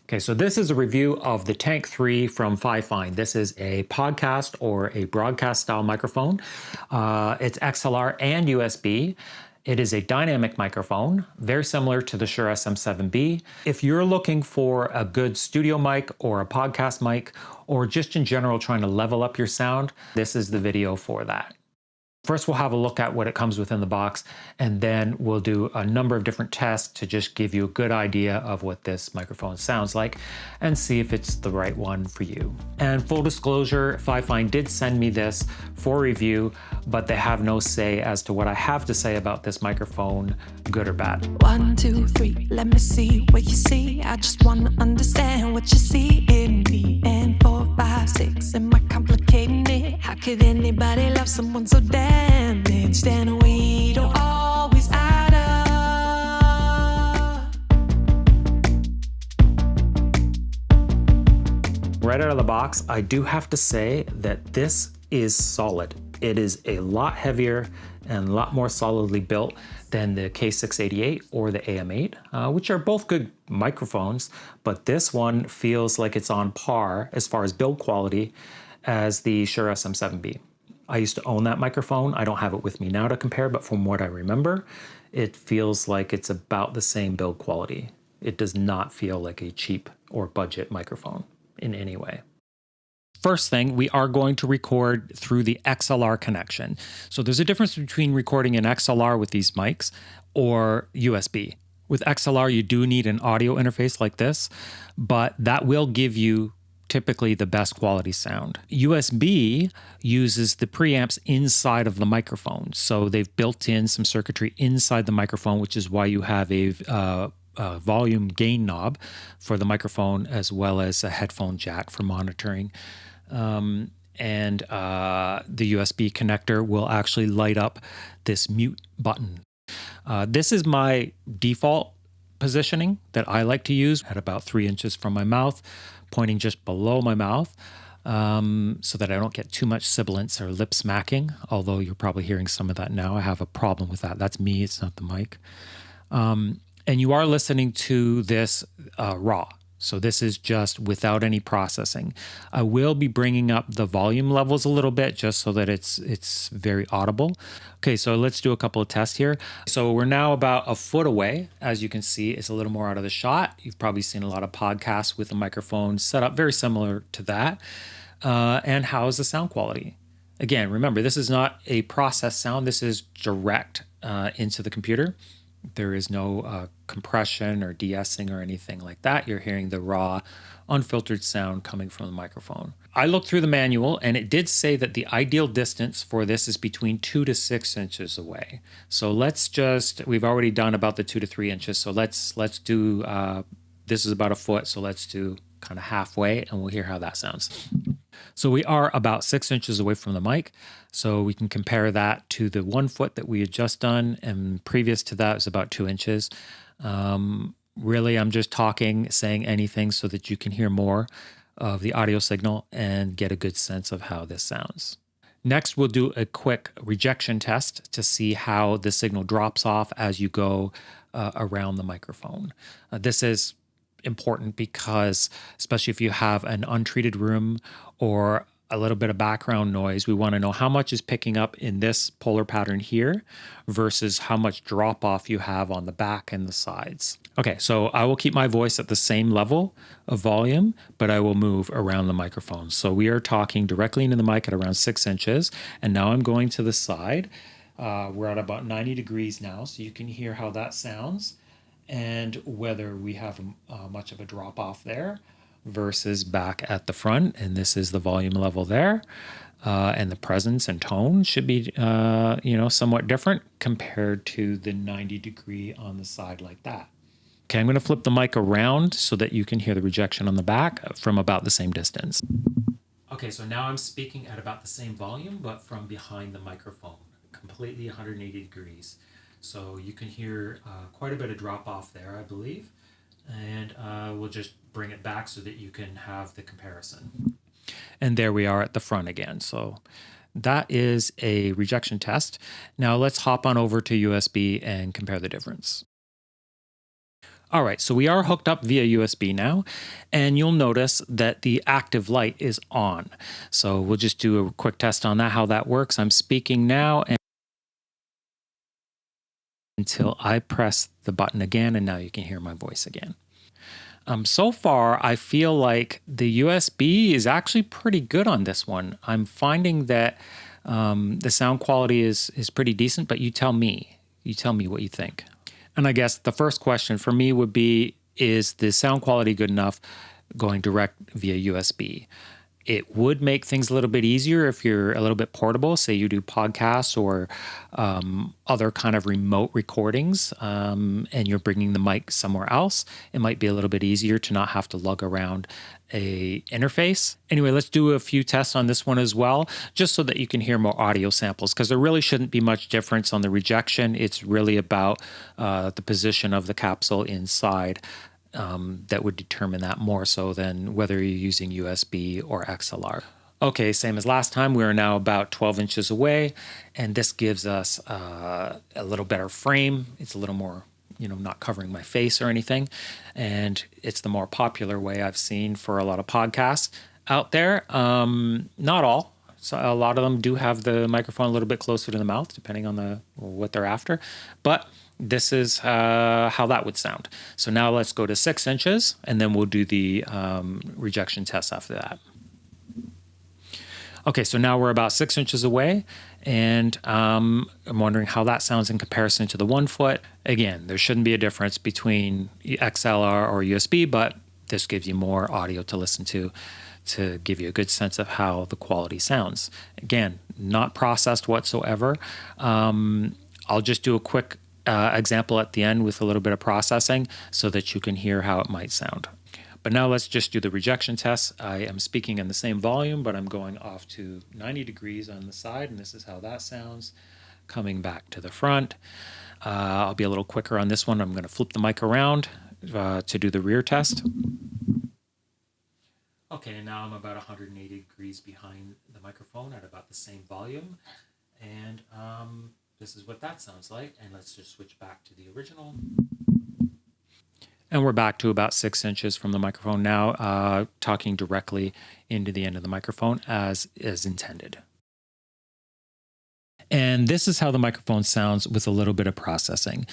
Okay, so this is a review of the Tank 3 from FiFine. This is a podcast or a broadcast style microphone. It's XLR and USB. It is a dynamic microphone, very similar to the Shure SM7B. If you're looking for a good studio mic or a podcast mic, or just in general trying to level up your sound, this is the video for that. First, we'll have a look at what it comes with in the box, and then we'll do a number of different tests to just give you a good idea of what this microphone sounds like and see if it's the right one for you. And full disclosure, FiFine did send me this for review, but they have no say as to what I have to say about this microphone, good or bad. 1, 2, 3, let me see what you see. I just wanna understand what you see in me. And 4, 5, 6, am I complicating it? How could anybody love someone so damaged? And we don't always add up. Right out of the box, I do have to say that this is solid. It is a lot heavier and a lot more solidly built than the K688 or the AM8, which are both good microphones, but this one feels like it's on par as far as build quality as the Shure SM7B. I used to own that microphone. I don't have it with me now to compare, but from what I remember, it feels like it's about the same build quality. It does not feel like a cheap or budget microphone in any way. First thing, we are going to record through the XLR connection. So there's a difference between recording in XLR with these mics or USB. With XLR, you do need an audio interface like this, but that will give you typically the best quality sound. USB uses the preamps inside of the microphone. So they've built in some circuitry inside the microphone, which is why you have a volume gain knob for the microphone, as well as a headphone jack for monitoring. The USB connector will actually light up this mute button. This is my default positioning that I like to use at about 3 inches from my mouth, pointing just below my mouth, so that I don't get too much sibilance or lip smacking, although you're probably hearing some of that now. I have a problem with that. That's me, it's not the mic. And you are listening to this raw. So this is just without any processing. I will be bringing up the volume levels a little bit just so that it's very audible. Okay, so let's do a couple of tests here. So we're now about a foot away. As you can see, it's a little more out of the shot. You've probably seen a lot of podcasts with a microphone set up very similar to that. And how is the sound quality? Again, remember, this is not a processed sound. This is direct into the computer. There is no compression or de-essing or anything like that. You're hearing the raw, unfiltered sound coming from the microphone. I looked through the manual and it did say that the ideal distance for this is between 2 to 6 inches away. So we've already done about the 2 to 3 inches. So let's do, this is about a foot. So let's do kind of halfway and we'll hear how that sounds. So we are about 6 inches away from the mic. So we can compare that to the 1 foot that we had just done. And previous to that was about 2 inches. Really, I'm just saying anything so that you can hear more of the audio signal and get a good sense of how this sounds. Next, we'll do a quick rejection test to see how the signal drops off as you go around the microphone. This is important because, especially if you have an untreated room or a little bit of background noise, we want to know how much is picking up in this polar pattern here versus how much drop off you have on the back and the sides. Okay, so I will keep my voice at the same level of volume, but I will move around the microphone. So we are talking directly into the mic at around 6 inches, and now I'm going to the side. We're at about 90 degrees now, so you can hear how that sounds and whether we have much of a drop off there versus back at the front. And this is the volume level there. And the presence and tone should be, somewhat different compared to the 90 degree on the side like that. Okay, I'm going to flip the mic around so that you can hear the rejection on the back from about the same distance. Okay, so now I'm speaking at about the same volume, but from behind the microphone, completely 180 degrees. So you can hear quite a bit of drop off there, I believe. And we'll just bring it back so that you can have the comparison. And there we are at the front again. So that is a rejection test. Now let's hop on over to USB and compare the difference. All right, so we are hooked up via USB now, and you'll notice that the active light is on. So we'll just do a quick test on that, how that works. I'm speaking now and until I press the button again, and now you can hear my voice again. So far, I feel like the USB is actually pretty good on this one. I'm finding that the sound quality is pretty decent, but you tell me. You tell me what you think. And I guess the first question for me would be, is the sound quality good enough going direct via USB? It would make things a little bit easier if you're a little bit portable, say you do podcasts or other kind of remote recordings, and you're bringing the mic somewhere else. It might be a little bit easier to not have to lug around a interface. Anyway, let's do a few tests on this one as well, just so that you can hear more audio samples, because there really shouldn't be much difference on the rejection. It's really about the position of the capsule inside. That would determine that more so than whether you're using USB or XLR. Okay, same as last time, we are now about 12 inches away, and this gives us a little better frame. It's a little more, not covering my face or anything, and it's the more popular way I've seen for a lot of podcasts out there. Not all. So a lot of them do have the microphone a little bit closer to the mouth, depending on what they're after, but this is how that would sound. So now let's go to 6 inches, and then we'll do the rejection test after that. Okay, so now we're about 6 inches away, and I'm wondering how that sounds in comparison to the 1 foot. Again, there shouldn't be a difference between XLR or USB, but this gives you more audio to listen to give you a good sense of how the quality sounds. Again, not processed whatsoever. I'll just do a quick example at the end with a little bit of processing so that you can hear how it might sound. But now let's just do the rejection test. I am speaking in the same volume, but I'm going off to 90 degrees on the side, and this is how that sounds. Coming back to the front. I'll be a little quicker on this one. I'm going to flip the mic around to do the rear test. Okay, now I'm about 180 degrees behind the microphone at about the same volume, and this is what that sounds like. And let's just switch back to the original. And we're back to about 6 inches from the microphone now, talking directly into the end of the microphone as is intended. And this is how the microphone sounds with a little bit of processing.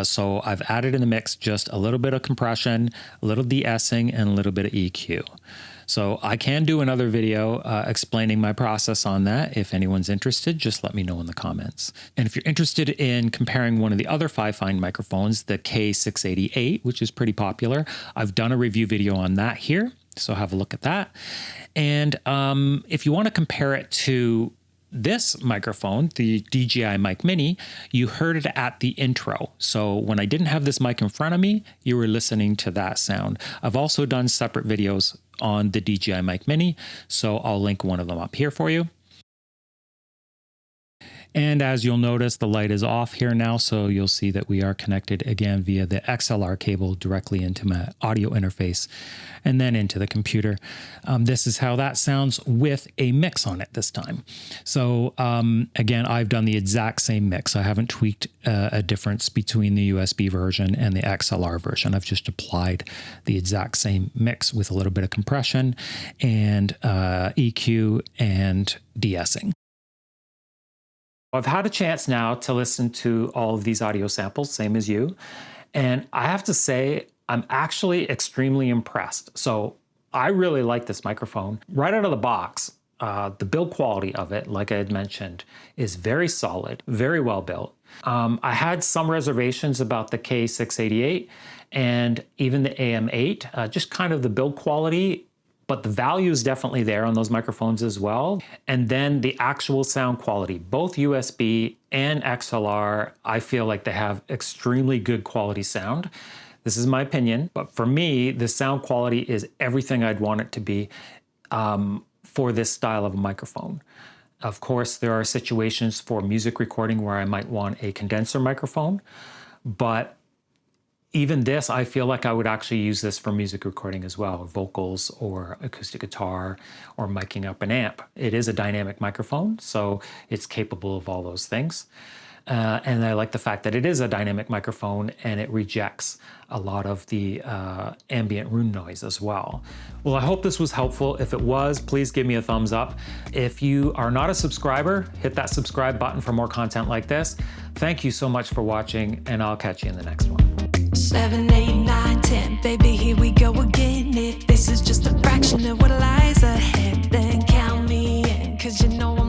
So I've added in the mix just a little bit of compression, a little de-essing, and a little bit of EQ. So I can do another video explaining my process on that. If anyone's interested, just let me know in the comments. And if you're interested in comparing one of the other FiFine microphones, the K688, which is pretty popular, I've done a review video on that here. So have a look at that. And if you want to compare it to this microphone, the DJI Mic Mini, you heard it at the intro. So when I didn't have this mic in front of me, you were listening to that sound. I've also done separate videos on the DJI Mic Mini, so I'll link one of them up here for you. And as you'll notice, the light is off here now, so you'll see that we are connected again via the XLR cable directly into my audio interface and then into the computer. This is how that sounds with a mix on it this time. So again, I've done the exact same mix. I haven't tweaked a difference between the USB version and the XLR version. I've just applied the exact same mix with a little bit of compression and EQ and de-essing. I've had a chance now to listen to all of these audio samples, same as you, and I have to say I'm actually extremely impressed. So I really like this microphone. Right out of the box, the build quality of it, like I had mentioned, is very solid, very well built. I had some reservations about the K688 and even the AM8, just kind of the build quality, but the value is definitely there on those microphones as well. And then the actual sound quality, both USB and XLR, I feel like they have extremely good quality sound. This is my opinion, but for me, the sound quality is everything I'd want it to be for this style of a microphone. Of course, there are situations for music recording where I might want a condenser microphone, but even this, I feel like I would actually use this for music recording as well, vocals or acoustic guitar or miking up an amp. It is a dynamic microphone, so it's capable of all those things. And I like the fact that it is a dynamic microphone and it rejects a lot of the ambient room noise as well. Well, I hope this was helpful. If it was, please give me a thumbs up. If you are not a subscriber, hit that subscribe button for more content like this. Thank you so much for watching, and I'll catch you in the next one. 7, 8, 9, 10, baby, here we go again. If this is just a fraction of what lies ahead, then count me in, 'cause you know